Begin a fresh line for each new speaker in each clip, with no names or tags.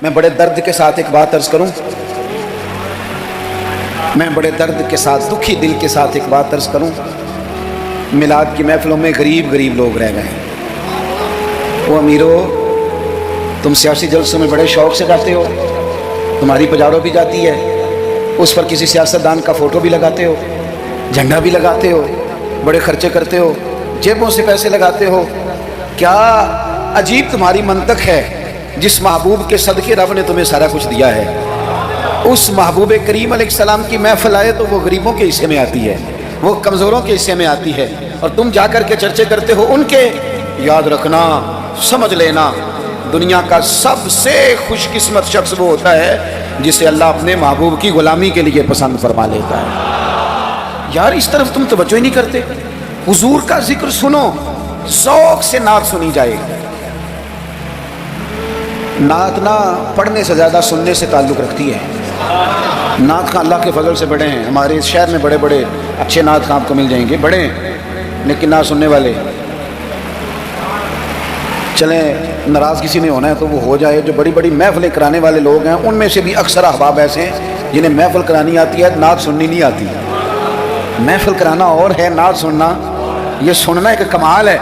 میں بڑے درد کے ساتھ ایک بات عرض کروں، میں بڑے درد کے ساتھ، دکھی دل کے ساتھ ایک بات عرض کروں، میلاد کی محفلوں میں غریب لوگ رہ گئے ہیں۔ وہ امیرو، تم سیاسی جلسوں میں بڑے شوق سے جاتے ہو، تمہاری پجارو بھی جاتی ہے، اس پر کسی سیاستدان کا فوٹو بھی لگاتے ہو، جھنڈا بھی لگاتے ہو، بڑے خرچے کرتے ہو، جیبوں سے پیسے لگاتے ہو۔ کیا عجیب تمہاری منطق ہے، جس محبوب کے صدقے رب نے تمہیں سارا کچھ دیا ہے، اس محبوب کریم علیہ السلام کی محفل آئے تو وہ غریبوں کے حصے میں آتی ہے، وہ کمزوروں کے حصے میں آتی ہے، اور تم جا کر کے چرچے کرتے ہو ان کے۔ یاد رکھنا، سمجھ لینا، دنیا کا سب سے خوش قسمت شخص وہ ہوتا ہے جسے اللہ اپنے محبوب کی غلامی کے لیے پسند فرما لیتا ہے۔ یار اس طرف تم توجہ ہی نہیں کرتے۔ حضور کا ذکر سنو، ذوق سے نعت سنی جائے۔ نعت نہ پڑھنے سے زیادہ سننے سے تعلق رکھتی ہے۔ نعت خواں اللہ کے فضل سے بڑے ہیں، ہمارے اس شہر میں بڑے بڑے اچھے نعت خواں آپ کو مل جائیں گے، بڑے ہیں لیکن نعت سننے والے۔ چلیں ناراض کسی نے ہونا ہے تو وہ ہو جائے، جو بڑی بڑی محفلیں کرانے والے لوگ ہیں ان میں سے بھی اکثر احباب ایسے ہیں جنہیں محفل کرانی آتی ہے، نعت سننی نہیں آتی۔ محفل کرانا اور ہے، نعت سننا، یہ سننا ایک کمال ہے۔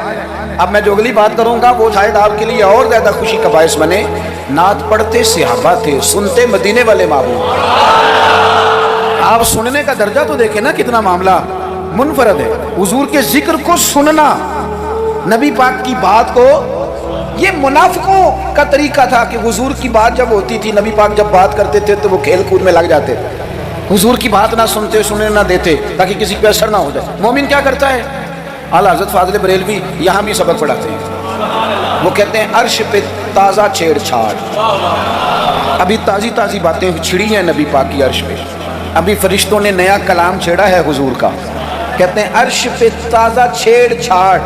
اب میں جو اگلی بات کروں گا وہ شاید آپ کے لیے اور زیادہ خوشی کا باعث بنے۔ نعت پڑھتے صحابہ تھے، سنتے مدینے والے محبوب۔ آپ سننے کا درجہ تو دیکھیں نا، کتنا معاملہ منفرد ہے۔ حضور کے ذکر کو سننا، نبی پاک کی بات کو، یہ منافقوں کا طریقہ تھا کہ حضور کی بات جب ہوتی تھی، نبی پاک جب بات کرتے تھے تو وہ کھیل کود میں لگ جاتے، حضور کی بات نہ سنتے، سننے نہ دیتے تاکہ کسی پہ اثر نہ ہو جائے۔ مومن کیا کرتا ہے؟ اعلیٰ حضرت فاضل بریلوی یہاں بھی سبق پڑھاتے ہیں، وہ کہتے ہیں عرش پہ تازہ چھیڑ چھاڑ، ابھی تازی باتیں چھڑی ہیں نبی پاک کی عرش پہ، ابھی فرشتوں نے نیا کلام چھیڑا ہے حضور کا۔ کہتے ہیں عرش پہ تازہ چھیڑ چھاڑ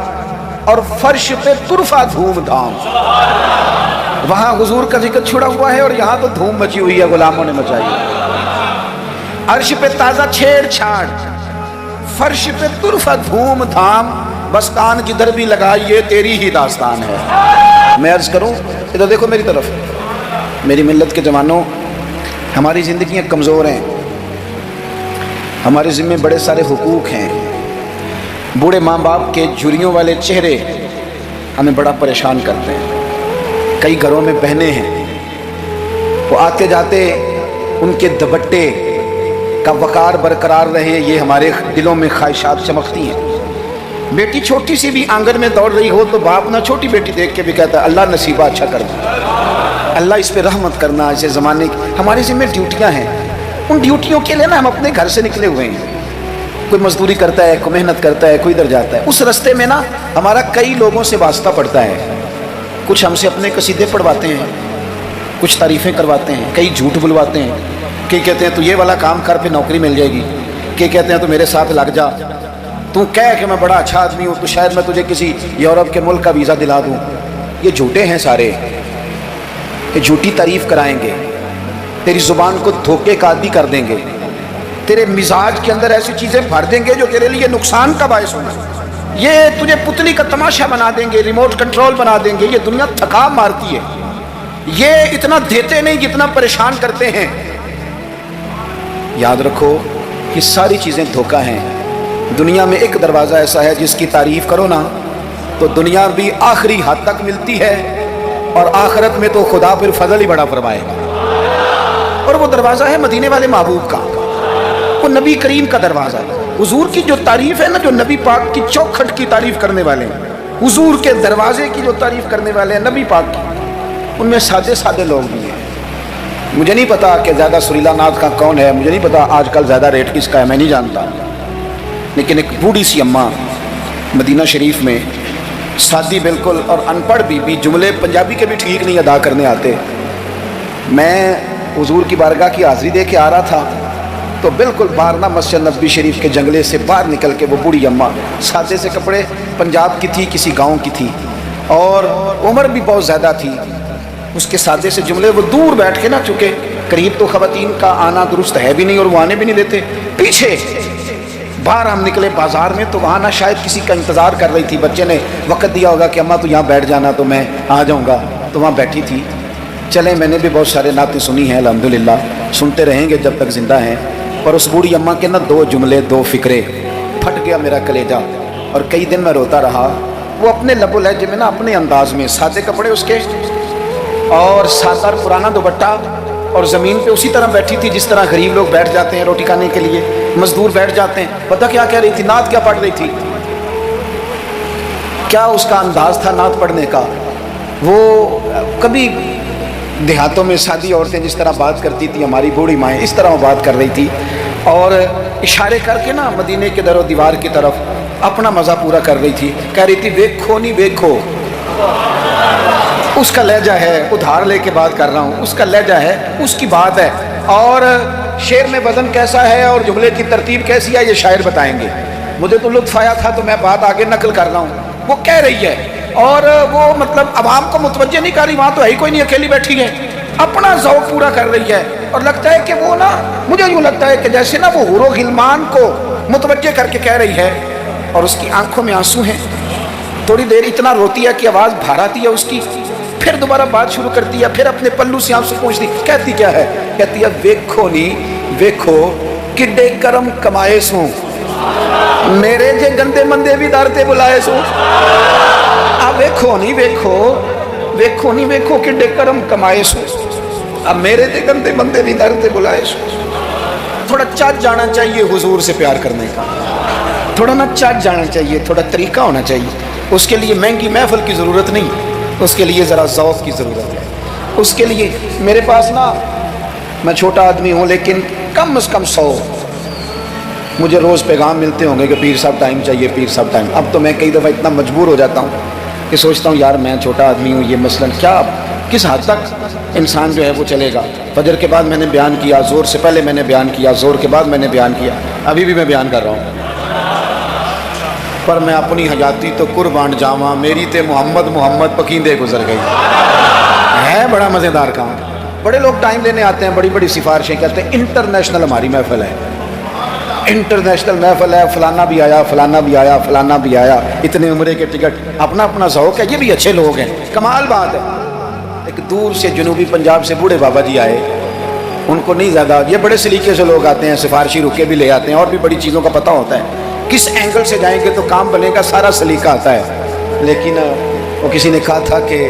اور فرش پہ طرفہ دھوم دھام۔ وہاں حضور کا ذکر چھڑا ہوا ہے اور یہاں تو دھوم مچی ہوئی ہے، غلاموں نے مچائی ہے۔ عرش پہ تازہ چھیڑ چھاڑ، فرش پہ طرفہ دھوم دھام، بس کان جدھر بھی لگائیے تیری ہی داستان ہے۔ میں عرض کروں، ادھر دیکھو میری طرف، میری ملت کے جوانوں، ہماری زندگیاں کمزور ہیں، ہمارے ذمہ بڑے سارے حقوق ہیں۔ بوڑھے ماں باپ کے جھریوں والے چہرے ہمیں بڑا پریشان کرتے ہیں۔ کئی گھروں میں بہنیں ہیں، وہ آتے جاتے ان کے دوپٹے کا وقار برقرار رہے، یہ ہمارے دلوں میں خواہشات چمکتی ہیں۔ بیٹی چھوٹی سی بھی آنگن میں دوڑ رہی ہو تو باپ نہ چھوٹی بیٹی دیکھ کے بھی کہتا ہے اللہ نصیبہ اچھا کر دے، اللہ اس پہ رحمت کرنا۔ ایسے زمانے کی ہمارے ذمہ ڈیوٹیاں ہیں، ان ڈیوٹیوں کے لیے نا ہم اپنے گھر سے نکلے ہوئے ہیں۔ کوئی مزدوری کرتا ہے، کوئی محنت کرتا ہے، کوئی ادھر جاتا ہے، اس رستے میں نا ہمارا کئی لوگوں سے واسطہ پڑتا ہے۔ کچھ ہم سے اپنے قصیدے پڑھواتے ہیں، کچھ تعریفیں کرواتے ہیں، کئی جھوٹ بلواتے ہیں، کئی کہتے ہیں تو یہ والا کام کر پہ نوکری مل جائے گی، کئی کہتے ہیں تو میرے ساتھ لگ جا، تو کہہ کہ میں بڑا اچھا آدمی ہوں تو شاید میں تجھے کسی یورپ کے ملک کا ویزا دلا دوں۔ یہ جھوٹے ہیں سارے، یہ جھوٹی تعریف کرائیں گے، تیری زبان کو دھوکے کا عادی کر دیں گے، تیرے مزاج کے اندر ایسی چیزیں بھر دیں گے جو تیرے لیے نقصان کا باعث ہونا، یہ تجھے پتلی کا تماشا بنا دیں گے، ریموٹ کنٹرول بنا دیں گے۔ یہ دنیا تھکا مارتی ہے، یہ اتنا دیتے نہیں جتنا پریشان کرتے ہیں۔ یاد رکھو یہ ساری چیزیں دھوکہ ہیں۔ دنیا میں ایک دروازہ ایسا ہے جس کی تعریف کرو نا تو دنیا بھی آخری حد تک ملتی ہے، اور آخرت میں تو خدا پھر فضل ہی بڑا فرمائے گا، اور وہ دروازہ ہے مدینے والے محبوب کا، وہ نبی کریم کا دروازہ۔ حضور کی جو تعریف ہے نا، جو نبی پاک کی چوکھٹ کی تعریف کرنے والے ہیں، حضور کے دروازے کی جو تعریف کرنے والے ہیں نبی پاک کی، ان میں سادے لوگ بھی ہیں۔ مجھے نہیں پتا کہ زیادہ سریلا نعت کا کون ہے، مجھے نہیں پتا آج کل زیادہ ریٹ کس کا ہے، میں نہیں جانتا، لیکن ایک بوڑھی سی اماں مدینہ شریف میں، سادی بالکل اور ان پڑھ بھی جملے پنجابی کے بھی ٹھیک نہیں ادا کرنے آتے۔ میں حضور کی بارگاہ کی حاضری دے کے آ رہا تھا تو بالکل باہر نا مسجد نبوی شریف کے جنگلے سے باہر نکل کے وہ بوڑھی اماں، سادے سے کپڑے، پنجاب کی تھی، کسی گاؤں کی تھی، اور عمر بھی بہت زیادہ تھی۔ اس کے سادے سے جملے، وہ دور بیٹھ کے نا، چونکہ قریب تو خواتین کا آنا درست ہے بھی نہیں اور وہ آنے بھی نہیں دیتے، پیچھے باہر ہم نکلے بازار میں تو وہاں نہ شاید کسی کا انتظار کر رہی تھی، بچے نے وقت دیا ہوگا کہ اماں تو یہاں بیٹھ جانا تو میں آ جاؤں گا، تو وہاں بیٹھی تھی۔ چلیں میں نے بھی بہت سارے نعتیں سنی ہیں الحمدللہ، سنتے رہیں گے جب تک زندہ ہیں، پر اس بوڑھی اماں کے نا 2 جملے 2 فکرے، پھٹ گیا میرا کلیجہ اور کئی دن میں روتا رہا۔ وہ اپنے لب و لہجے میں نا اپنے انداز میں، سادے کپڑے اس کے اور سادہ پرانا دوپٹہ، اور زمین پہ اسی طرح بیٹھی تھی جس طرح غریب لوگ بیٹھ جاتے ہیں روٹی کھانے کے لیے، مزدور بیٹھ جاتے ہیں۔ پتہ کیا کہہ رہی تھی؟ نعت کیا پڑھ رہی تھی؟ کیا اس کا انداز تھا نعت پڑھنے کا؟ وہ کبھی دیہاتوں میں سادی عورتیں جس طرح بات کرتی تھی، ہماری بوڑھی مائیں اس طرح وہ بات کر رہی تھی، اور اشارے کر کے نا مدینے کے در و دیوار کی طرف اپنا مزہ پورا کر رہی تھی، کہہ رہی تھی ویکھو نہیں ویکھو۔ اس کا لہجہ ہے، ادھار لے کے بات کر رہا ہوں، اس کا لہجہ ہے، اس کی بات ہے، اور شعر میں وزن کیسا ہے اور جملے کی ترتیب کیسی ہے یہ شاعر بتائیں گے۔ مجھے تو لطف آیا تھا تو میں بات آگے نقل کر رہا ہوں۔ وہ کہہ رہی ہے اور وہ مطلب عوام کو متوجہ نہیں کر رہی، وہاں تو ہے ہی کوئی نہیں، اکیلی بیٹھی ہے، اپنا ذوق پورا کر رہی ہے، اور لگتا ہے کہ وہ نا، مجھے یوں لگتا ہے کہ جیسے نا وہ حور و غلمان کو متوجہ کر کے کہہ رہی ہے، اور اس کی آنکھوں میں آنسو ہیں۔ تھوڑی دیر اتنا روتی ہے کہ آواز بھار آتی ہے اس کی، پھر دوبارہ بات شروع کرتی ہے، پھر اپنے پلو سے آنسو پوچھتی، کہتی کیا ہے؟ کہتی ہے ویکھو نہیں ویکھو کڈے کرم کمائے سوں، میرے جے گندے مندے بھی در تے بلائے سوں۔ اب ویکھو نہیں ویکھو، ویکھو نہیں ویکھو کڈے کرم کمائے سوں، اب میرے جے گندے مندے بھی در تے بلائے سوں۔ تھوڑا چاچ جانا چاہیے حضور سے پیار کرنے کا، تھوڑا نا چاچ جانا چاہیے، تھوڑا طریقہ ہونا چاہیے۔ اس کے لیے مہنگی محفل کی ضرورت نہیں، اس کے لیے ذرا ذوق کی ضرورت ہے۔ اس کے لیے میرے پاس نا، میں چھوٹا آدمی ہوں لیکن کم از کم 100 مجھے روز پیغام ملتے ہوں گے کہ پیر صاحب ٹائم چاہیے، پیر صاحب ٹائم۔ اب تو میں کئی دفعہ اتنا مجبور ہو جاتا ہوں کہ سوچتا ہوں یار میں چھوٹا آدمی ہوں، یہ مثلاً کیا کس حد تک انسان جو ہے وہ چلے گا۔ فجر کے بعد میں نے بیان کیا، زور سے پہلے میں نے بیان کیا، زور کے بعد میں نے بیان کیا، ابھی بھی میں بیان کر رہا ہوں۔ پر میں اپنی حیاتی تو قربان جاواں، میری تے محمد محمد پکیندے گزر گئی۔ ہے بڑا مزیدار کام۔ بڑے لوگ ٹائم لینے آتے ہیں، بڑی بڑی سفارشیں کرتے ہیں، انٹرنیشنل ہماری محفل ہے، انٹرنیشنل محفل ہے، فلانا بھی آیا، فلانا بھی آیا، فلانا بھی آیا، اتنے عمرے کے ٹکٹ، اپنا اپنا ذوق ہے، یہ بھی اچھے لوگ ہیں، کمال بات ہے۔ ایک دور سے جنوبی پنجاب سے بوڑھے بابا جی آئے، ان کو نہیں زیادہ، یہ بڑے سلیقے سے لوگ آتے ہیں، سفارشی رکے بھی لے آتے ہیں، اور بھی بڑی چیزوں کا پتہ ہوتا ہے، کس اینگل سے جائیں گے تو کام بنے گا، سارا سلیقہ آتا ہے۔ لیکن وہ کسی نے کہا تھا کہ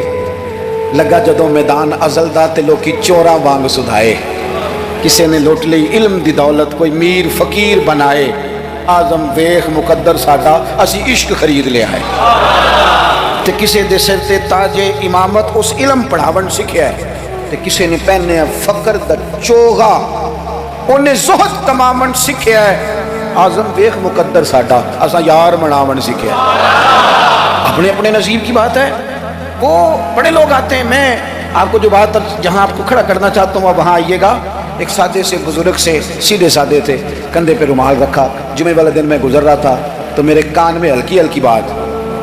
لگا جدوں میدان ازل دا تے لوکی چوراں وانگ سدھائے، کسی نے لوٹ لی علم دی دولت، کوئی میر فقیر بنائے، آزم ویخ مقدر ساڈا اسی عشق خرید لے آئے، تے کسی دے سر تے تاج امامت اس علم پڑھاون سکھیا ہے، تے کسی نے پہنے فقر دا چوغا انہیں زہد تمامن سکھیا ہے، آزم ویخ مقدر ساڈا اسا یار مناون سکھیا۔ اپنے اپنے نصیب کی بات ہے۔ وہ بڑے لوگ آتے ہیں، میں آپ کو جو بات جہاں آپ کو کھڑا کرنا چاہتا ہوں وہاں آئیے گا۔ ایک سادے سے بزرگ سے، سیدھے سادے تھے، کندھے پہ رومال رکھا، جمعے والے دن میں گزر رہا تھا تو میرے کان میں ہلکی ہلکی بات،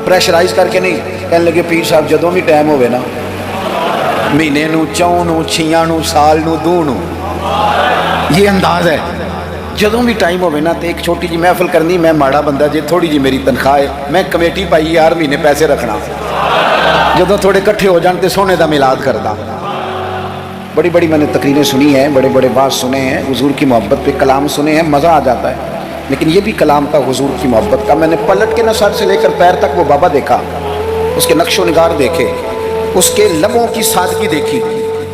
پریشرائز کر کے نہیں، کہنے لگے پیر صاحب جدوں بھی ٹائم ہوئے نا، مہینے نو، چوں نو، چھیاں نو، سال نو، دو نو، یہ انداز ہے، جدوں بھی ٹائم ہوئے نا تو ایک چھوٹی جی محفل کرنی، میں ماڑا بندہ جی، تھوڑی جی میری تنخواہ ہے، میں کمیٹی پائی ہر مہینے پیسے رکھنا، جدوں تھوڑے کٹھے ہو جان تے سونے دا میلاد کردا۔ بڑی بڑی میں نے تقریریں سنی ہیں، بڑے بڑے بات سنے ہیں، حضور کی محبت پہ کلام سنے ہیں، مزہ آ جاتا ہے، لیکن یہ بھی کلام کا حضور کی محبت کا۔ میں نے پلٹ کے نہ سر سے لے کر پیر تک وہ بابا دیکھا، اس کے نقش و نگار دیکھے، اس کے لبوں کی سادگی دیکھی،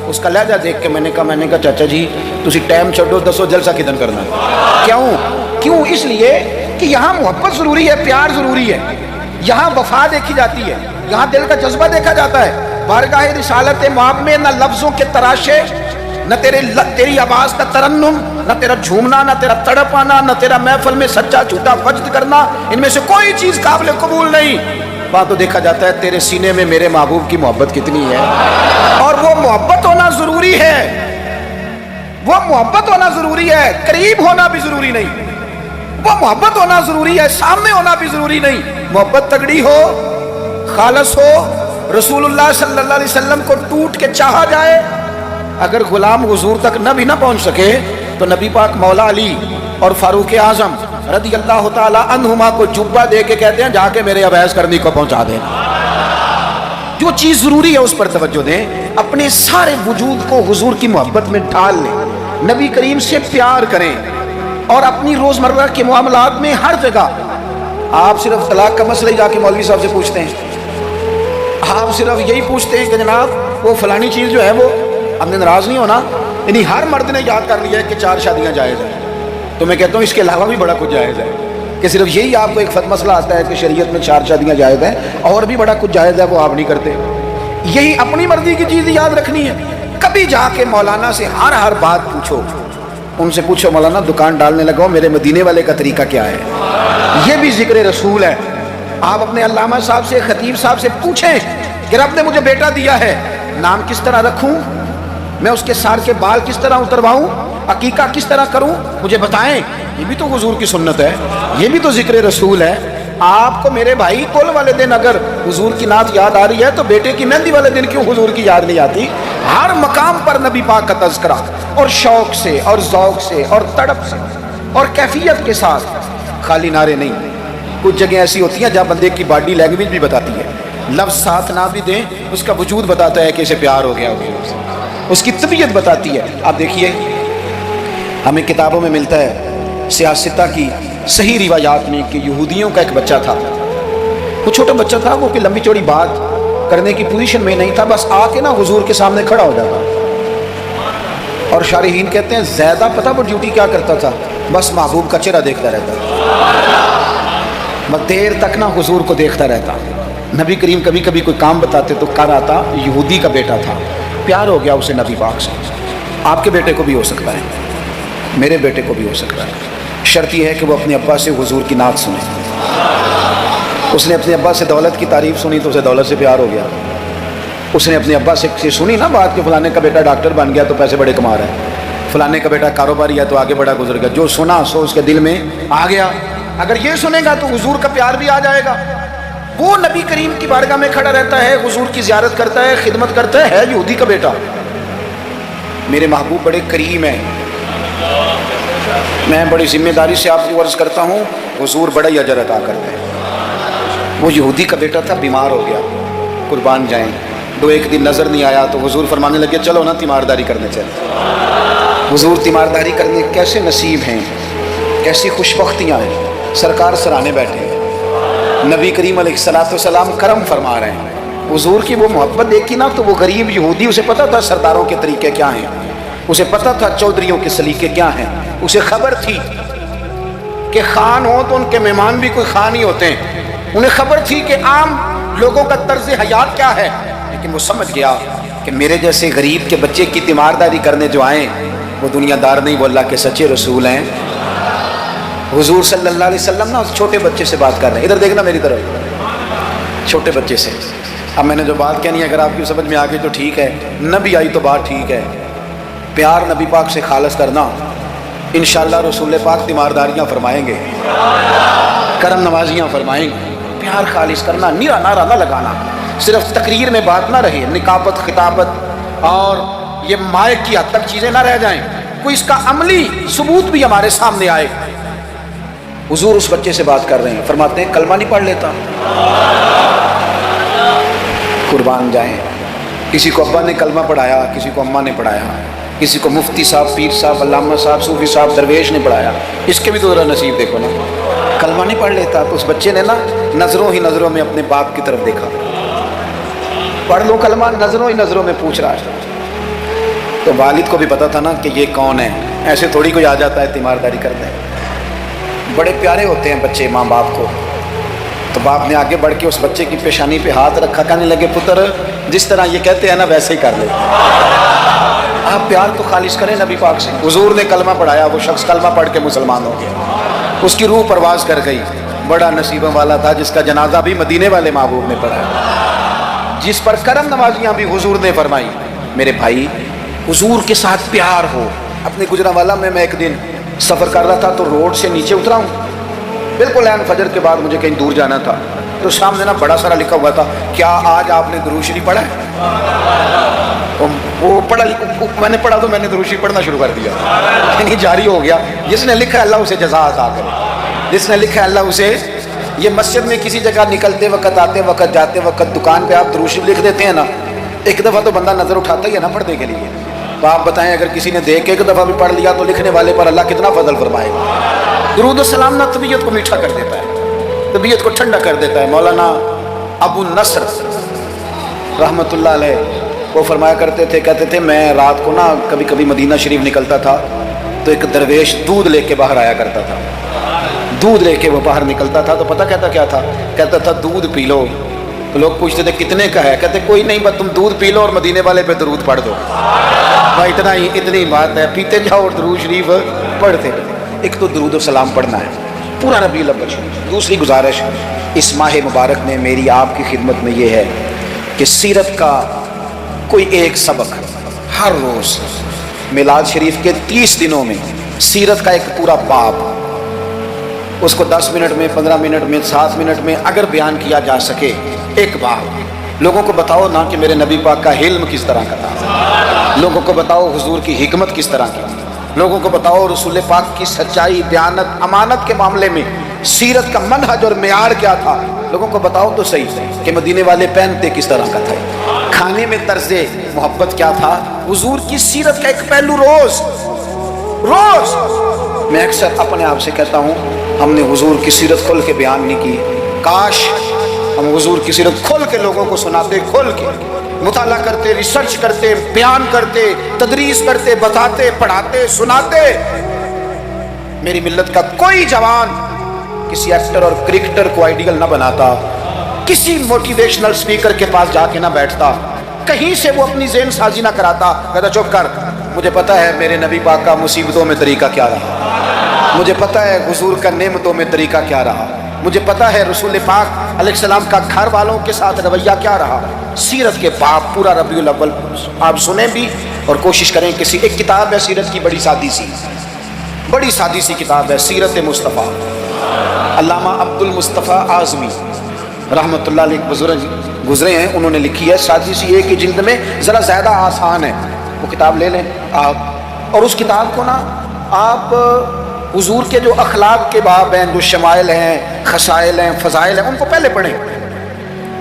اس کا لہجہ دیکھ کے میں نے کہا چاچا جی تسی ٹائم چھڈو، دسو جلسہ کدن کرنا ہے؟ کیوں؟ اس لیے کہ یہاں محبت ضروری ہے، پیار ضروری ہے، یہاں وفا دیکھی جاتی ہے، یہاں دل کا جذبہ دیکھا جاتا ہے۔ بارگاہ رسالت مآب میں نہ لفظوں کے تراشے، نہ تیری آواز کا ترنم، نہ تیرا جھومنا، نہ تیرا تڑپ آنا، نہ تیرا محفل میں سچا جھوٹا وجد کرنا، ان میں سے کوئی چیز قابل قبول نہیں۔ وہاں تو دیکھا جاتا ہے تیرے سینے میں میرے محبوب کی محبت کتنی ہے، اور وہ محبت ہونا ضروری ہے، وہ محبت ہونا ضروری ہے، قریب ہونا بھی ضروری نہیں، وہ محبت ہونا ضروری ہے، سامنے ہونا بھی ضروری نہیں۔ محبت تگڑی ہو، خالص ہو، رسول اللہ صلی اللہ علیہ وسلم کو ٹوٹ کے چاہا جائے، اگر غلام حضور تک نہ پہنچ سکے تو نبی پاک مولا علی اور فاروق اعظم رضی اللہ تعالی عنہما کو جبہ دے کے کہتے ہیں جا کے میرے عویس کرنی کو پہنچا دے۔ جو چیز ضروری ہے اس پر توجہ دیں، اپنے سارے وجود کو حضور کی محبت میں ڈال لیں، نبی کریم سے پیار کریں، اور اپنی روزمرہ کے معاملات میں ہر جگہ آپ صرف طلاق کا مسئلہ جا کے مولوی صاحب سے پوچھتے ہیں، آپ صرف یہی پوچھتے ہیں کہ جناب وہ فلانی چیز جو ہے وہ ہم نے ناراض نہیں ہونا، یعنی ہر مرد نے یاد کر لیا ہے کہ 4 شادیاں جائز ہیں، تو میں کہتا ہوں اس کے علاوہ بھی بڑا کچھ جائز ہے، کہ صرف یہی آپ کو ایک مسئلہ آتا ہے کہ شریعت میں 4 شادیاں جائز ہیں، اور بھی بڑا کچھ جائز ہے وہ آپ نہیں کرتے، یہی اپنی مرضی کی چیز یاد رکھنی ہے۔ کبھی جا کے مولانا سے ہر بات پوچھو، ان سے پوچھو مولانا دکان ڈالنے لگاؤ میرے مدینے والے کا طریقہ کیا ہے، یہ بھی ذکر رسول ہے۔ آپ اپنے علامہ صاحب سے، خطیب صاحب سے پوچھیں کہ رب نے مجھے بیٹا دیا ہے، نام کس طرح رکھوں، میں اس کے سار کے بال کس طرح اترواؤں، عقیقہ کس طرح کروں، مجھے بتائیں۔ یہ بھی تو حضور کی سنت ہے، یہ بھی تو ذکر رسول ہے۔ آپ کو میرے بھائی کل والے دن اگر حضور کی نعت یاد آ رہی ہے تو بیٹے کی مہندی والے دن کیوں حضور کی یاد نہیں آتی؟ ہر مقام پر نبی پاک کا تذکرہ، اور شوق سے اور ذوق سے اور تڑپ سے اور کیفیت کے ساتھ، خالی نعرے نہیں۔ کچھ جگہ ایسی ہوتی ہیں جہاں بندے کی باڈی لینگویج بھی بتاتی ہے، لفظ ساتھ نہ بھی دیں اس کا وجود بتاتا ہے کہ اسے پیار ہو گیا ہوگا، اس کی طبیعت بتاتی ہے۔ آپ دیکھیے ہمیں کتابوں میں ملتا ہے سیاستہ کی صحیح روایات میں کہ یہودیوں کا ایک بچہ تھا، وہ چھوٹا بچہ تھا، وہ کہ لمبی چوڑی بات کرنے کی پوزیشن میں نہیں تھا، بس آ کے نا حضور کے سامنے کھڑا ہو جاتا، اور شارحین کہتے ہیں زیادہ پتہ وہ ڈیوٹی کیا کرتا تھا، بس محبوب کا چہرہ دیکھتا رہتا، بس دیر تک نا حضور کو دیکھتا رہتا۔ نبی کریم کبھی کبھی کوئی کام بتاتے تو کر آتا، یہودی کا بیٹا تھا، پیار ہو گیا اسے نبی پاک سے۔ آپ کے بیٹے کو بھی ہو سکتا ہے، میرے بیٹے کو بھی ہو سکتا ہے، شرط یہ ہے کہ وہ اپنے ابا سے حضور کی نعت سنے۔ اس نے اپنے ابا سے دولت کی تعریف سنی تو اسے دولت سے پیار ہو گیا، اس نے اپنے ابا سے سنی نا بات کہ فلانے کا بیٹا ڈاکٹر بن گیا تو پیسے بڑے کما رہا ہے، فلانے کا بیٹا کاروباری ہے تو آگے بڑا گزر گیا، جو سنا سو اس کے دل میں آ گیا۔ اگر یہ سنے گا تو حضور کا پیار بھی آ جائے گا۔ وہ نبی کریم کی بارگاہ میں کھڑا رہتا ہے، حضور کی زیارت کرتا ہے، خدمت کرتا ہے یہودی کا بیٹا۔ میرے محبوب بڑے کریم ہیں، میں بڑی ذمہ داری سے آپ کو عرض کرتا ہوں، حضور بڑا ہی اجر عطا کرتے ہیں۔ وہ یہودی کا بیٹا تھا، بیمار ہو گیا، قربان جائیں، 2-1 دن نظر نہیں آیا تو حضور فرمانے لگے چلو نا تیمارداری کرنے چلے۔ حضور تیمارداری کرنے کیسے نصیب ہیں، کیسی خوش بختیاں ہیں، سرکار سرانے بیٹھے ہیں، نبی کریم علیہ السلام کرم فرما رہے ہیں۔ حضور کی وہ محبت دیکھی نا تو وہ غریب یہودی، اسے پتا تھا سرداروں کے طریقے کیا ہیں، اسے پتا تھا چودھریوں کے سلیقے کیا ہیں، اسے خبر تھی کہ خان ہو تو ان کے مہمان بھی کوئی خان ہی ہوتے ہیں، انہیں خبر تھی کہ عام لوگوں کا طرز حیات کیا ہے، لیکن وہ سمجھ گیا کہ میرے جیسے غریب کے بچے کی تیمارداری کرنے جو آئیں وہ دنیا دار نہیں، وہ اللہ کے سچے رسول ہیں۔ حضور صلی اللہ علیہ وسلم نا اس چھوٹے بچے سے بات کر رہے ہیں، ادھر دیکھنا میری طرف، چھوٹے بچے سے۔ اب میں نے جو بات کہنی ہے اگر آپ کی سمجھ میں آ گئی تو ٹھیک ہے، نہ بھی آئی تو بات ٹھیک ہے۔ پیار نبی پاک سے خالص کرنا، انشاءاللہ رسول پاک تیمارداریاں فرمائیں گے، کرم نوازیاں فرمائیں گے۔ پیار خالص کرنا، نیرا نعرہ نہ لگانا، صرف تقریر میں بات نہ رہے، نکابت خطابت اور یہ مائک کی حد تک چیزیں نہ رہ جائیں، کوئی اس کا عملی ثبوت بھی ہمارے سامنے آئے۔ حضور اس بچے سے بات کر رہے ہیں، فرماتے ہیں کلمہ نہیں پڑھ لیتا؟ قربان جائیں، کسی کو ابا نے کلمہ پڑھایا، کسی کو اماں نے پڑھایا، کسی کو مفتی صاحب، پیر صاحب، علامہ صاحب، صوفی صاحب، درویش نے پڑھایا، اس کے بھی تو ذرا نصیب دیکھو نا، کلمہ نہیں پڑھ لیتا۔ تو اس بچے نے نا نظروں ہی نظروں میں اپنے باپ کی طرف دیکھا، پڑھ لو کلمہ، نظروں ہی نظروں میں پوچھ رہا ہے۔ تو والد کو بھی پتا تھا نا کہ یہ کون ہے، ایسے تھوڑی کوئی آ جاتا ہے تیمارداری کرتے ہیں، بڑے پیارے ہوتے ہیں بچے ماں باپ کو۔ تو باپ نے آگے بڑھ کے اس بچے کی پیشانی پہ ہاتھ رکھا، کہنے لگے پتر جس طرح یہ کہتے ہیں نا ویسے ہی کر لے، آپ پیار تو خالص کریں نبی پاک سے۔ حضور نے کلمہ پڑھایا، وہ شخص کلمہ پڑھ کے مسلمان ہو گیا، اس کی روح پرواز کر گئی۔ بڑا نصیبوں والا تھا جس کا جنازہ بھی مدینے والے محبوب نے پڑھا، جس پر کرم نوازیاں بھی حضور نے فرمائی۔ میرے بھائی حضور کے ساتھ پیار ہو۔ اپنے گجرانوالہ میں ایک دن سفر کر رہا تھا تو روڈ سے نیچے اترا ہوں، بالکل عین فجر کے بعد مجھے کہیں دور جانا تھا، تو سامنے نا بڑا سارا لکھا ہوا تھا، کیا آج آپ نے درود شریف پڑھا ہے؟ وہ پڑھا، میں نے پڑھا تو میں نے درود شریف پڑھنا شروع کر دیا، یعنی جاری ہو گیا۔ جس نے لکھا اللہ اسے جزا عطا کرے، جس نے لکھا اللہ اسے یہ مسجد میں کسی جگہ نکلتے وقت، آتے وقت، جاتے وقت، دکان پہ آپ درود شریف لکھ دیتے ہیں نا، ایک دفعہ تو بندہ نظر اٹھاتا ہی ہے نا پڑھنے کے لیے. تو آپ بتائیں اگر کسی نے دیکھ کے ایک دفعہ بھی پڑھ لیا تو لکھنے والے پر اللہ کتنا فضل فرمائے گا. درود السلام نہ طبیعت کو میٹھا کر دیتا ہے، طبیعت کو ٹھنڈا کر دیتا ہے. مولانا ابو نصر رحمۃ اللہ علیہ وہ فرمایا کرتے تھے، کہتے تھے میں رات کو نا کبھی کبھی مدینہ شریف نکلتا تھا تو ایک درویش دودھ لے کے باہر آیا کرتا تھا. دودھ لے کے وہ باہر نکلتا تھا تو پتہ کہتا کیا تھا؟ کہتا تھا دودھ پی لو. تو لوگ پوچھتے تھے کتنے کا ہے؟ کہتے کوئی نہیں، بس تم دودھ پی لو اور مدینے والے پہ درود پڑھ دو. بھائی اتنا ہی، اتنی بات ہے، پیتے جاؤ اور درود شریف پڑھتے. ایک تو درود و سلام پڑھنا ہے پورا ربیع الاول شریف. دوسری گزارش اس ماہ مبارک میں میری آپ کی خدمت میں یہ ہے کہ سیرت کا کوئی ایک سبق ہر روز میلاد شریف کے 30 دنوں میں سیرت کا ایک پورا باب، اس کو 10 منٹ میں، 15 منٹ میں، 7 منٹ میں اگر بیان کیا جا سکے ایک باب. لوگوں کو بتاؤ نا کہ میرے نبی پاک کا علم کس طرح کا تھا، لوگوں کو بتاؤ حضور کی حکمت کس طرح کی تھی، لوگوں کو بتاؤ رسول پاک کی سچائی، دیانت، امانت کے معاملے میں سیرت کا منہج اور معیار کیا تھا. لوگوں کو بتاؤ تو صحیح کہ مدینے والے پہنتے کس طرح کا تھا، کھانے میں طرز محبت کیا تھا. حضور کی سیرت کا ایک پہلو روز میں اکثر اپنے آپ سے کہتا ہوں ہم نے حضور کی سیرت کھول کے بیان نہیں کی. کاش ہم حضور کی سیرت کھول کے لوگوں کو سناتے، کھول کے مطالعہ کرتے، ریسرچ کرتے، بیان کرتے، تدریس کرتے، بتاتے، پڑھاتے، سناتے. میری ملت کا کوئی جوان کسی ایکٹر اور کرکٹر کو آئیڈیل نہ بناتا، کسی موٹیویشنل سپیکر کے پاس جا کے نہ بیٹھتا، کہیں سے وہ اپنی ذہن سازی نہ کراتا. کہتا چپ کر، مجھے پتا ہے میرے نبی پاک کا مصیبتوں میں طریقہ کیا رہا، مجھے پتا ہے حضور کا نعمتوں میں طریقہ کیا رہا، مجھے پتا ہے رسول پاک علیہ السلام کا گھر والوں کے ساتھ رویہ کیا رہا. سیرت کے باب پورا ربیع الاول آپ سنیں بھی اور کوشش کریں. کسی ایک کتاب ہے سیرت کی، بڑی سادی سی کتاب ہے، سیرت مصطفیٰ. علامہ عبد المصطفیٰ اعظمی رحمۃ اللہ علیہ بزرگ گزرے ہیں، انہوں نے لکھی ہے، سادی سی ایک ہی جلد میں، ذرا زیادہ آسان ہے. وہ کتاب لے لیں آپ، اور اس کتاب کو نا آپ حضور کے جو اخلاق کے باب ہیں، جو شمائل ہیں، خصائل ہیں، فضائل ہیں، ان کو پہلے پڑھیں.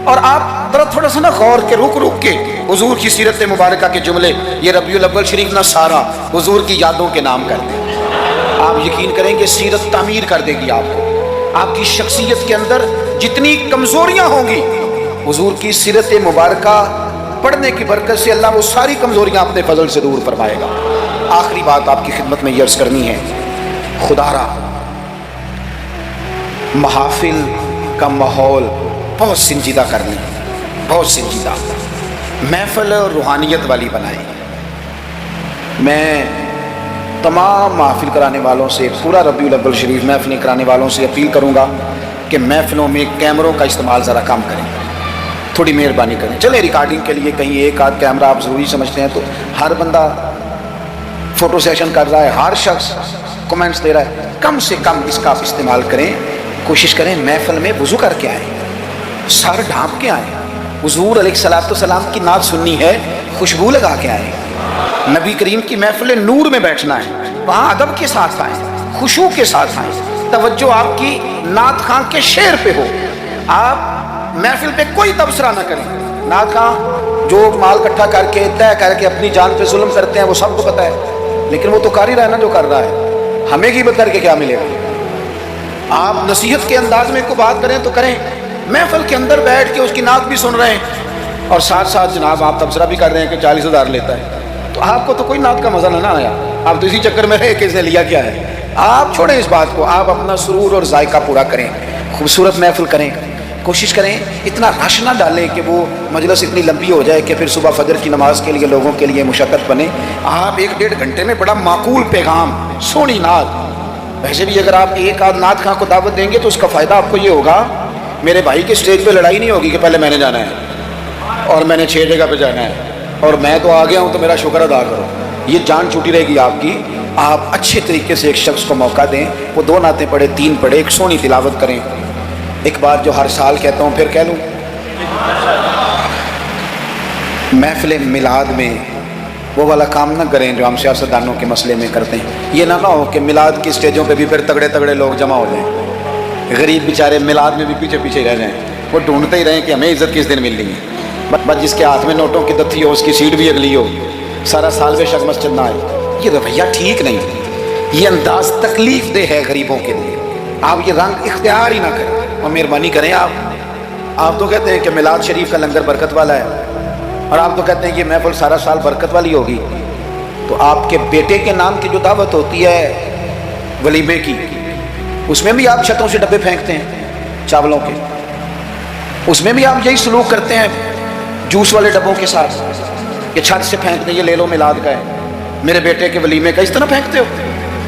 اور آپ ذرا تھوڑا سا نا غور کے رک کے حضور کی سیرت مبارکہ کے جملے، یہ ربیع الاول شریف نہ سارا حضور کی یادوں کے نام کر دیں. آپ یقین کریں کہ سیرت تعمیر کر دے گی آپ کو. آپ کی شخصیت کے اندر جتنی کمزوریاں ہوں گی، حضور کی سیرت مبارکہ پڑھنے کی برکت سے اللہ وہ ساری کمزوریاں اپنے فضل سے دور فرمائے گا. آخری بات آپ کی خدمت میں یہ عرض کرنی ہے، خدا را محافل کا ماحول بہت سنجیدہ کر لیں، بہت سنجیدہ محفل روحانیت والی بنائیں. میں تمام محافل کرانے والوں سے، پورا ربیع الاول شریف محفلیں کرانے والوں سے اپیل کروں گا کہ محفلوں میں کیمروں کا استعمال ذرا کم کریں، تھوڑی مہربانی کریں. چلیں ریکارڈنگ کے لیے کہیں ایک آدھ کیمرہ آپ ضروری سمجھتے ہیں تو ہر بندہ فوٹو سیشن کر رہا ہے، ہر شخص کمنٹس دے رہا ہے، کم سے کم اس کا آپ استعمال کریں. کوشش کریں محفل میں وضو کر کے آئیں، سر ڈھانپ کے آئیں. حضور علیہ الصلوۃ والسلام کی نعت سننی ہے، خوشبو لگا کے آئیں. نبی کریم کی محفل نور میں بیٹھنا ہے، وہاں ادب کے ساتھ آئیں، خشوع کے ساتھ آئیں. توجہ آپ کی نعت خاں کے شعر پہ ہو. آپ محفل پہ کوئی تبصرہ نہ کریں. نعت خاں جو مال اکٹھا کر کے طے کر کے اپنی جان پہ ظلم کرتے ہیں وہ سب کو پتہ ہے، لیکن وہ تو کر ہی رہا ہے نا جو کر رہا ہے. ہمیں غیبت کر کے کیا ملے گا؟ آپ نصیحت کے انداز میں کو بات کریں تو کریں، محفل کے اندر بیٹھ کے اس کی نعت بھی سن رہے ہیں اور ساتھ ساتھ جناب آپ تبصرہ بھی کر رہے ہیں کہ 40,000 لیتا ہے، تو آپ کو تو کوئی نعت کا مزہ نہ آیا. آپ تو اسی چکر میں رہے کہ اس نے لیا کیا ہے. آپ چھوڑیں اس بات کو، آپ اپنا سرور اور ذائقہ پورا کریں، خوبصورت محفل کریں. کوشش کریں اتنا رش نہ ڈالیں کہ وہ مجلس اتنی لمبی ہو جائے کہ پھر صبح فجر کی نماز کے لیے لوگوں کے لیے مشقت بنے. آپ 1-1.5 گھنٹے میں بڑا معقول پیغام، سونی نعت. ویسے بھی اگر آپ ایک آدھ نعت خاں کو دعوت دیں گے تو اس کا فائدہ آپ کو یہ ہوگا، میرے بھائی کے اسٹیج پہ لڑائی نہیں ہوگی کہ پہلے میں نے جانا ہے اور میں نے 6 جگہ پہ جانا ہے اور میں تو آ گیا ہوں تو میرا شکر ادا کرو. یہ جان چھوٹی رہے گی آپ کی. آپ اچھے طریقے سے ایک شخص کو موقع دیں، وہ 2 نعتیں پڑھے، 3 پڑھے، ایک سونی تلاوت کریں. ایک بات جو ہر سال کہتا ہوں پھر کہہ لوں، محفل میلاد میں وہ والا کام نہ کریں جو ہم سیاستدانوں کے مسئلے میں کرتے ہیں. یہ نہ ہو کہ میلاد کی اسٹیجوں پہ بھی پھر تگڑے تگڑے لوگ جمع ہو جائیں. غریب بیچارے میلاد میں بھی پیچھے پیچھے رہ جائیں، وہ ڈھونڈتے ہی رہیں کہ ہمیں عزت کس دن مل رہی ہے، بس جس کے ہاتھ میں نوٹوں کی دتھی ہو اس کی سیٹ بھی اگلی ہو، سارا سال بے شک مسجد نہ آئے۔ یہ رویہ ٹھیک نہیں، یہ انداز تکلیف دہ ہے غریبوں کے لیے۔ آپ یہ رنگ اختیار ہی نہ کریں اور مہربانی کریں۔ آپ تو کہتے ہیں کہ میلاد شریف کا لنگر برکت والا ہے، اور آپ تو کہتے ہیں کہ محفل سارا سال برکت والی ہوگی، تو آپ کے بیٹے کے نام کی جو دعوت ہوتی ہے ولیمے کی، اس میں بھی آپ چھتوں سے ڈبے پھینکتے ہیں چاولوں کے، اس میں بھی آپ یہی سلوک کرتے ہیں جوس والے ڈبوں کے ساتھ کہ چھت سے پھینک دیں، یہ لے لو میلاد کا ہے، میرے بیٹے کے ولیمے کا، اس طرح پھینکتے ہو۔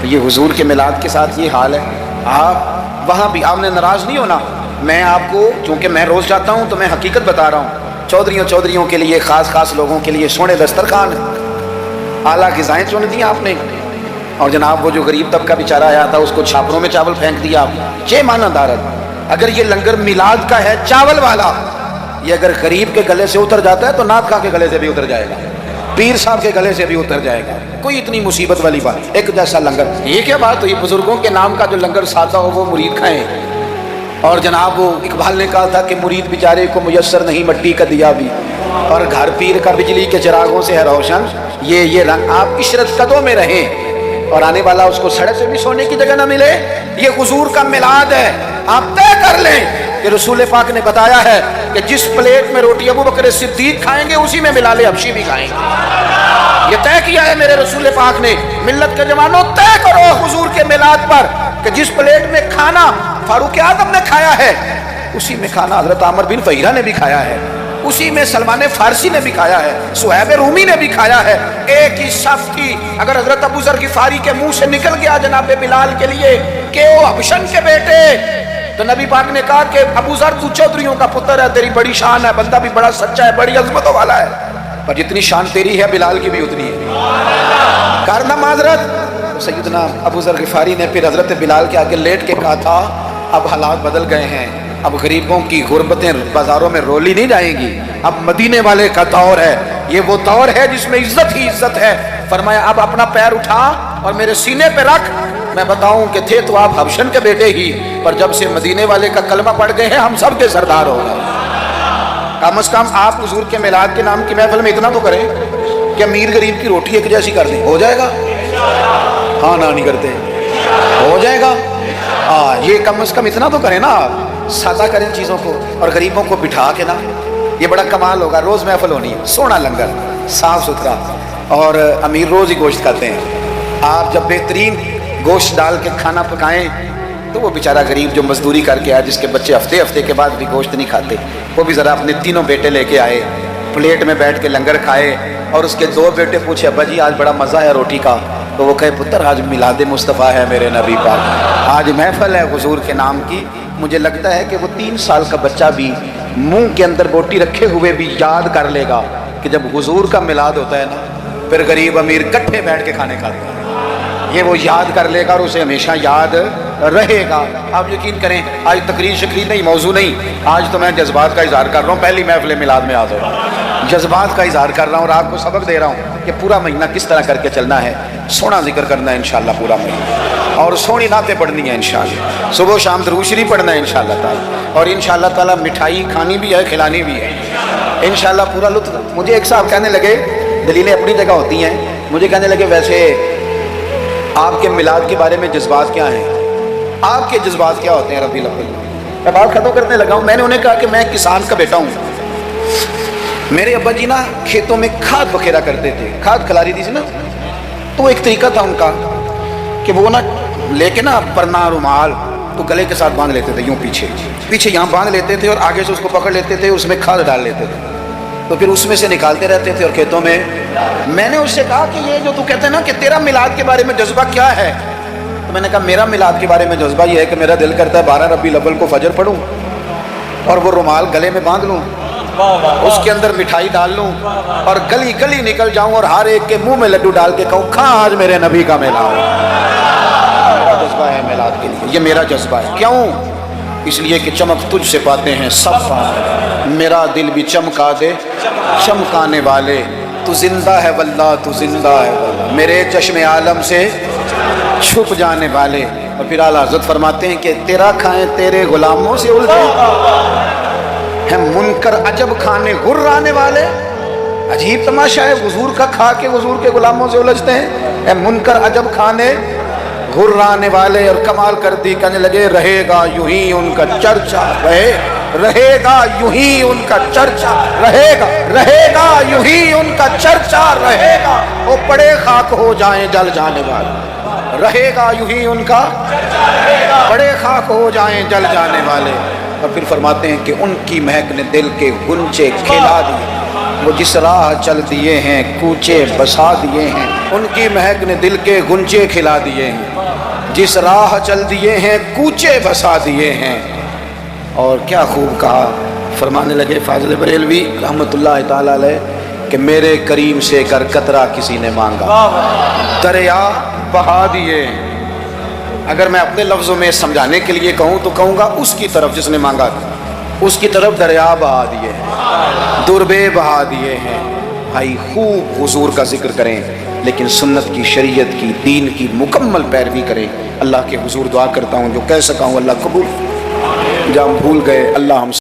تو یہ حضور کے میلاد کے ساتھ یہ حال ہے۔ آپ وہاں بھی آپ نے ناراض نہیں ہونا، میں آپ کو چونکہ میں روز جاتا ہوں تو میں حقیقت بتا رہا ہوں، چودھریوں کے لیے، خاص لوگوں کے لیے سونے دسترخوان، اعلیٰ غذائیں چن دی آپ نے، اور جناب وہ جو غریب طبقہ بیچارہ آیا تھا اس کو چھاپروں میں چاول پھینک دیا آپ۔ یہ معنی دارت، اگر یہ لنگر میلاد کا ہے چاول والا، یہ اگر غریب کے گلے سے اتر جاتا ہے تو نعت خواہ کے گلے سے بھی اتر جائے گا، پیر صاحب کے گلے سے بھی اتر جائے گا، کوئی اتنی مصیبت والی بات۔ ایک جیسا لنگر، یہ کیا بات ہوئی؟ بزرگوں کے نام کا جو لنگر سادہ ہو وہ مرید کھائیں، اور جناب وہ اقبال نے کہا تھا کہ مرید بیچارے کو میسر نہیں مٹی کا دیا بھی، اور گھر پیر کا بجلی کے چراغوں سے ہے روشن۔ یہ رنگ آپ عشرت قدوں میں رہیں، اور آنے والا اس کو سڑک سے بھی سونے کی جگہ نہ ملے۔ یہ حضور کا میلاد ہے، آپ طے کر لیں کہ رسول پاک نے بتایا ہے کہ جس پلیٹ میں روٹی ابو بکر صدیق کھائیں گے اسی میں بلال حبشی بھی کھائیں گے۔ یہ طے کیا ہے میرے رسول پاک نے۔ ملت کے جوانوں طے کرو حضور کے میلاد پر کہ جس پلیٹ میں کھانا فاروق اعظم نے کھایا ہے اسی میں کھانا حضرت عامر بن فہیرہ نے بھی کھایا ہے، اسی میں سلمان فارسی نے بھی کھایا ہے، صہیب رومی نے بھی کھایا ہے، ایک ہی صف کی۔ اگر حضرت ابو ذر غفاری کے منہ سے نکل گیا جناب بلال کے لیے کہ وہ حبشن کے بیٹے، تو نبی پاک نے کہا کہ ابو ذر تو چودھریوں کا پتر ہے، تیری بڑی شان ہے، بندہ بھی بڑا سچا ہے، بڑی عظمتوں والا ہے، پر جتنی شان تیری ہے بلال کی بھی اتنی ہے۔ کارنا معذرت، سیدنا ابو ذر غفاری نے پھر حضرت بلال کے آگے لیٹ کے کہا تھا اب حالات بدل گئے ہیں، اب غریبوں کی غربتیں بازاروں میں رولی نہیں جائیں گی، اب مدینے والے کا دور ہے، یہ وہ دور ہے جس میں عزت ہی عزت ہے۔ فرمایا اب اپنا پیر اٹھا اور میرے سینے پہ رکھ، میں بتاؤں کہ تھے تو آپ حبشن کے بیٹے ہی، پر جب سے مدینے والے کا کلمہ پڑھ گئے ہیں ہم سب کے سردار ہو گئے۔ کم از کم آپ حضور کے میلاد کے نام کی محفل میں اتنا تو کریں کہ امیر غریب کی روٹی ایک جیسی کر دیں، ہو جائے گا؟ ہاں نہ نہیں کرتے، ہو جائے گا؟ یہ کم از کم اتنا تو کریں نا، آپ سادہ کریں چیزوں کو، اور غریبوں کو بٹھا کے نا، یہ بڑا کمال ہوگا۔ روز محفل ہونی ہے، سونا لنگر، صاف ستھرا، اور امیر روز ہی گوشت کھاتے ہیں، آپ جب بہترین گوشت ڈال کے کھانا پکائیں تو وہ بیچارہ غریب جو مزدوری کر کے آئے، جس کے بچے ہفتے کے بعد بھی گوشت نہیں کھاتے، وہ بھی ذرا اپنے تینوں بیٹے لے کے آئے، پلیٹ میں بیٹھ کے لنگر کھائے، اور اس کے دو بیٹے پوچھے ابا جی آج بڑا مزہ ہے روٹی کا، تو وہ کہے پتر آج میلاد مصطفیٰ ہے میرے نبی پاک، آج محفل ہے حضور کے نام کی۔ مجھے لگتا ہے کہ وہ 3 سال کا بچہ بھی منہ کے اندر بوٹی رکھے ہوئے بھی یاد کر لے گا کہ جب حضور کا میلاد ہوتا ہے نا پھر غریب امیر کٹھے بیٹھ کے کھانے کھاتے ہیں، یہ وہ یاد کر لے گا اور اسے ہمیشہ یاد رہے گا۔ آپ یقین کریں آج تقریر شکریر نہیں، موضوع نہیں، آج تو میں جذبات کا اظہار کر رہا ہوں، پہلی محفل میلاد میں آج ہو رہا ہوں، جذبات کا اظہار کر رہا ہوں اور آپ کو سبق دے رہا ہوں کہ پورا مہینہ کس طرح کر کے چلنا ہے، سونا ذکر کرنا ہے انشاءاللہ پورا مہینہ، اور سونی نعتیں پڑھنی ہیں انشاءاللہ، صبح و شام درود شریف پڑھنا ہے انشاءاللہ تعالی، اور انشاءاللہ تعالی مٹھائی کھانی بھی ہے کھلانی بھی ہے انشاءاللہ پورا لطف۔ مجھے ایک صاحب کہنے لگے، دلیلیں اپنی جگہ ہوتی ہیں، مجھے کہنے لگے ویسے آپ کے میلاد کے بارے میں جذبات کیا ہیں، آپ کے جذبات کیا ہوتے ہیں ربیع الاول؟ میں بات ختم کرنے لگا ہوں۔ میں نے انہیں کہا کہ میں کسان کا بیٹا ہوں، میرے ابا جی نا کھیتوں میں کھاد بکھیرا کرتے تھے، کھاد کھلاری دی تھی نا، تو ایک طریقہ تھا ان کا کہ وہ نا لے کے نا پرنا رومال تو گلے کے ساتھ باندھ لیتے تھے، یوں پیچھے یہاں باندھ لیتے تھے اور آگے سے اس کو پکڑ لیتے تھے، اس میں کھاد ڈال لیتے تھے، تو پھر اس میں سے نکالتے رہتے تھے اور کھیتوں میں۔ میں نے اس سے کہا کہ یہ جو تو کہتے ہیں نا کہ تیرا میلاد کے بارے میں جذبہ کیا ہے، تو میں نے کہا میرا میلاد کے بارے میں جذبہ یہ ہے کہ میرا دل کرتا ہے 12 ربیع الاول کو فجر پڑھوں اور وہ رومال گلے میں باندھ لوں، اس کے اندر مٹھائی ڈال لوں اور گلی گلی نکل جاؤں اور ہر ایک کے منہ میں لڈو ڈال کے کہوں کھا آج میرے نبی کا میلاد۔ میرا جذبہ ہے میلاد کے لیے، یہ میرا جذبہ ہے۔ کیوں؟ اس لیے کہ چمک تجھ سے پاتے ہیں سب، میرا دل بھی چمکا دے چمکانے والے، تو زندہ ہے واللہ تو زندہ ہے واللہ، میرے چشم عالم سے چھپ جانے والے، اور پھر اعلیٰ حضرت فرماتے ہیں کہ تیرا کھائیں تیرے غلاموں سے الجھے ہیں منکر عجب کھانے غرانے والے. عجیب تماشا ہے، حضور کا کھا کے حضور کے غلاموں سے الجھتے ہیں. اے منکر عجب کھانے غرانے والے. اور کمال کر دی، کہنے لگے رہے گا یوں ہی ان کا چرچا، رہے گا یوں ہی ان کا چرچا، رہے گا یوں ہی ان کا چرچا رہے گا. وہ پڑے خاک ہو جائیں جل جانے والے، رہے گا یوں ہی ان کا بڑے خاک ہو جائیں جل جانے والے. اور پھر فرماتے ہیں کہ ان کی مہک نے دل کے گنچے کھلا دیے، وہ جس راہ چل دیے ہیں کوچے بسا دیے ہیں. ان کی مہک نے دل کے گنچے کھلا دیے ہیں، جس راہ چل دیے ہیں کوچے بسا دیے ہیں. اور کیا خوب کہا، فرمانے لگے فاضل بریلوی رحمۃ اللہ تعالی علیہ کہ میرے کریم سے کر قطرہ کسی نے مانگا دریا بہا دیے. اگر میں اپنے لفظوں میں سمجھانے کے لیے کہوں تو کہوں گا اس کی طرف جس نے مانگا تھا، اس کی طرف دریا بہا دیے ہیں، دربے بہا دیے ہیں. بھائی خوب حضور کا ذکر کریں، لیکن سنت کی، شریعت کی، دین کی مکمل پیروی کریں. اللہ کے حضور دعا کرتا ہوں جو کہہ سکا ہوں اللہ قبول، جہاں ہم بھول گئے اللہ ہم